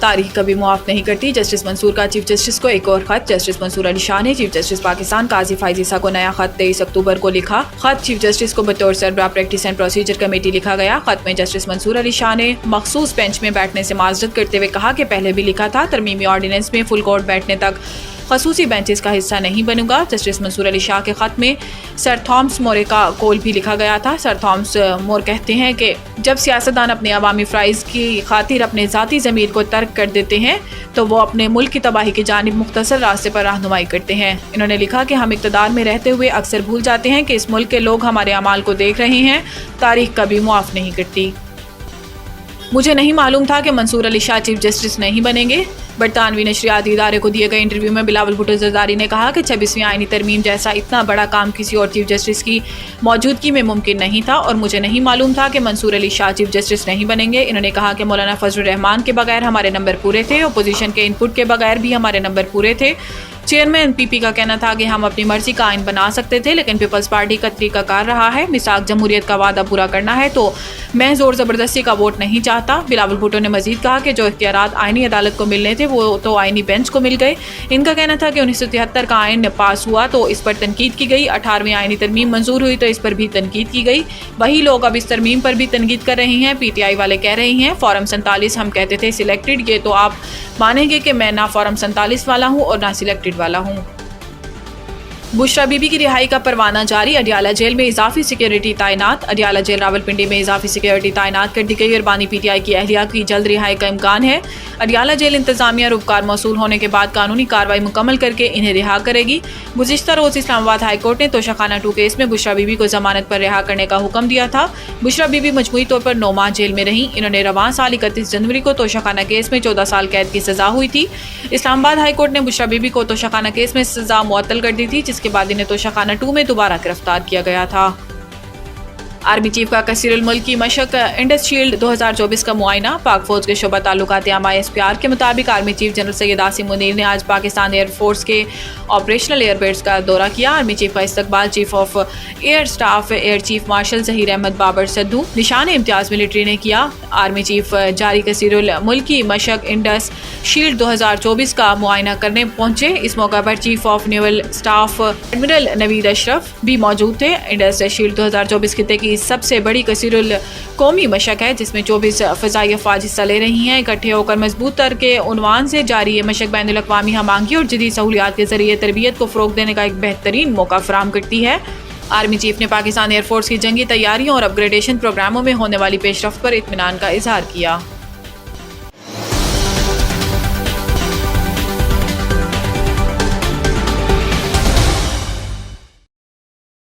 तारीख कभी मुआफ नहीं करती। जस्टिस मंसूर का चीफ जस्टिस को एक और खत। जस्टिस मंसूर अली शाह ने चीफ जस्टिस पाकिस्तान काजी फाइजीसा को नया खत 23 अक्टूबर को लिखा। खत चीफ जस्टिस को बतौर सरबराह प्रैक्टिस एंड प्रोसीजर कमेटी लिखा गया। खत में जस्टिस मंसूर अली शाह ने मखसूस बेंच में बैठने से माजरत करते हुए कहा कि पहले भी लिखा था, तरमीमी ऑर्डिनेंस में फुल कोर्ट बैठने तक खसूसी बेंचेस का हिस्सा नहीं बनूंगा। जस्टिस मंसूर अली शाह के खत में सर थॉमस मोर का कौल भी लिखा गया था। सर थॉमस मोर कहते हैं कि जब सियासतदान अपने अवामी फ़राइज़ की खातिर अपने ज़ाती ज़मीर को तर्क कर देते हैं तो वो अपने मुल्क की तबाही की जानिब मुख्तसर रास्ते पर रहनुमाई करते हैं। इन्होंने लिखा कि हम इक़्तिदार में रहते हुए अक्सर भूल जाते हैं कि इस मुल्क के लोग हमारे अमाल को देख रहे हैं। तारीख कभी मुआफ़ नहीं करती। मुझे नहीं मालूम था कि मंसूर अली शाह चीफ जस्टिस नहीं बनेंगे। बरतानवी नशरियाती इदारे को दिए गए इंटरव्यू में बिलावल भुट्टो जरदारी ने कहा कि 26वीं आईनी तरमीम जैसा इतना बड़ा काम किसी और चीफ जस्टिस की मौजूदगी में मुमकिन नहीं था और मुझे नहीं मालूम था कि मंसूर अली शाह चीफ जस्टिस नहीं बनेंगे। इन्होंने कहा कि मौलाना फजलुर रहमान के बगैर हमारे नंबर पूरे थे, अपोजिशन के इनपुट के बगैर भी हमारे नंबर पूरे थे। चेयरमैन पीपी का कहना था कि हम अपनी मर्जी का आइन बना सकते थे, लेकिन पीपल्स पार्टी का तरीकाकार रहा है। मिसाक जमहूरियत का वादा पूरा करना है तो मैं जोर ज़बरदस्ती का वोट नहीं चाहता। बिलावल भुट्टो ने मजीद कहा कि जो इख्तियारात आइनी अदालत को मिलने थे वो तो आइनी बेंच को मिल गए। इनका कहना था कि 1973 का आइन पास हुआ तो इस पर तनकीद की गई, 18वीं आइनी तरमीम मंजूर हुई तो इस पर भी तनकीद की गई। वही लोग अब इस तरमीम पर भी तनकीद कर रहे हैं। PTI वाले कह रहे हैं फॉर्म 47 हम कहते थे सिलेक्टेड, ये तो आप मानेंगे कि मैं ना फॉर्म 47 वाला हूँ और ना सिलेक्टेड वाला हूँ। बुशरा बीबी की रिहाई का परवाना जारी। अडियाला जेल में इजाफी सिक्योरिटी तैनात। अडियाला जेल रावलपिंडी में इजाफी सिक्योरिटी तैनात कर दी गई और बानी PTI की अहलिया की जल्द रिहाई का इम्कान है। अडियाला जेल इंतजामिया रूपकार मौसूल होने के बाद कानूनी कार्रवाई मुकम्मल करके इन्हें रिहा करेगी। गुज़िश्ता रोज़ इस्लामाबाद हाई कोर्ट ने तोशाखाना 2 केस में बुशरा बीबी को जमानत पर रिहा करने का हुक्म दिया था। बुशरा बीबी मजमूई तौर पर 9 माह जेल में रहीं। इन्होंने रवां साल 31 जनवरी को तोशाखाना केस में 14 साल कैद की सजा हुई थी। इस्लामाबाद हाई कोर्ट ने बुशरा बीबी को तोशाखाना केस में सजा मुअत्तल कर दी थी, जिसके बाद इन्हें तोशाखाना 2 में दोबारा गिरफ्तार किया गया था। आर्मी चीफ का कसीरुल मुल्क की मशक इंडस शील्ड 2024 का मुआयना। पाक फौज के शोबा ताल्लुकात आमा SPR के मुताबिक army chief general Syed Asim Munir ने आज पाकिस्तान एयरफोर्स के ऑपरेशनल एयरबेस का दौरा किया। आर्मी चीफ का इस्तकबाल chief of air staff air chief marshal Zaheer Ahmed Babar Sidhu Nishan Imtiaz military ने किया। आर्मी चीफ जारी कसीरुल मुल्क की मशक इंडस शील्ड 2024 का मुआयना करने पहुंचे। इस मौका पर chief of naval staff admiral Naveed Ashraf भी मौजूद थे। इंडस शील्ड 2024 खिते की सबसे बड़ी कसीरुल कौमी मशक है, जिसमें 24 फ़ज़ाई अफ़वाज हिस्सा ले रही हैं। इकट्ठे होकर मजबूत तर के उन्वान से जारी ये मशक बैनुल अक़वामी हमांगी और जदीद सहूलियात के जरिए तरबियत को फ़रोग़ देने का एक बेहतरीन मौका फराहम करती है। आर्मी चीफ ने पाकिस्तान एयरफोर्स की जंगी तैयारियों और अपग्रेडेशन प्रोग्रामों में होने वाली पेशरफ्त पर इत्मीनान का इजहार किया।